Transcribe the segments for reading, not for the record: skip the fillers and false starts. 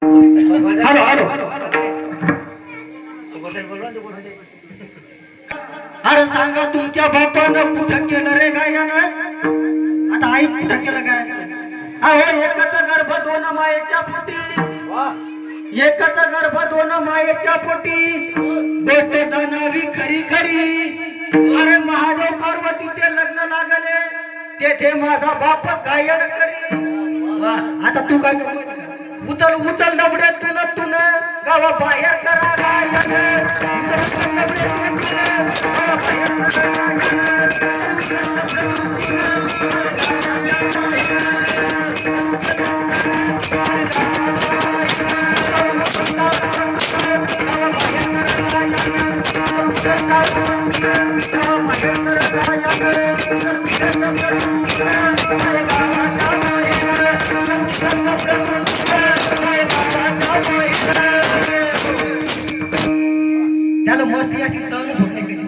Hello hello अरे सांगा तुमच्या बापानं कुठं केलं रे गायनं? आता आई कुठं केलं काय? अहो एकच गर्भ दोन मायेच्या पोटी, एकच गर्भ दोन मायेच्या पोटी, गोष्ट जाणावी खरी खरी. अरे महादेव पार्वतीचे लग्न लागले तेथे माझा बाप गायन करी. आता तू काय कर, उचल उचल डबडे तुन तुन गावा बाहेर करा गायन. त्याला मस्ती अशी सहनच होत नाही कशी.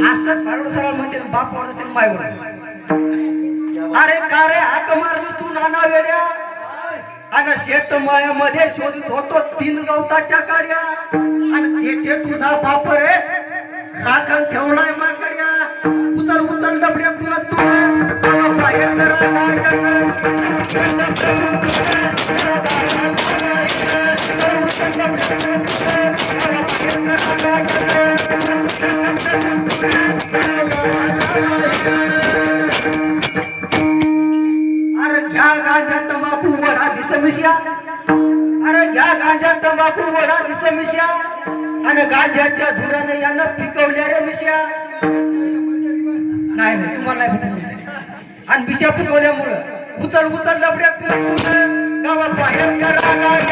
असंच फारवड सरळ म्हणते बाप ओरडते माय ओरडते. अरे का रे हाक मारलीस तू नाना वेड्या? आणि शेतमळ्यामध्ये शोधत होतो 3 गवताच्या काड्या, आणि तेथे तुझा बाप रे राखण ठेवलाय माकड्या. उचल उचल डबडे तुला तुला बाहेर करा गायन. अरे घ्या गांजा तंबाखू वडा दिसमिश्या, अरे घ्या गांजा तंबाखू वडा दिसमिश्या, आणि गांजाच्या धुराने यानं पिकवल्या रे मिश्या. नाही नाही तुम्हाला नाही भेटत. आणि मिश्या पिकवल्यामुळं उचल उचल डबड्यात गावात बाहेर करा गायन.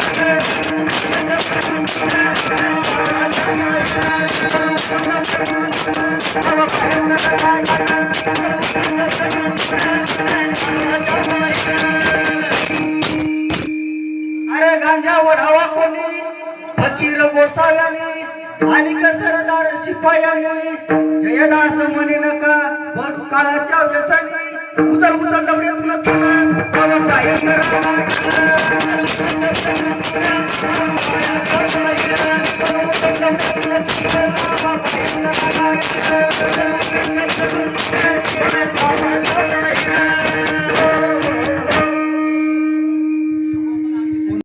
अरे गांजा वडावा कोणी फकीर गोसाव्याने आणि सरदार शिपायाने. जयदास म्हणे नका वडू काळाच्या व्यसनी. उचल उचल डबडे तुला तुला बाहेर करा.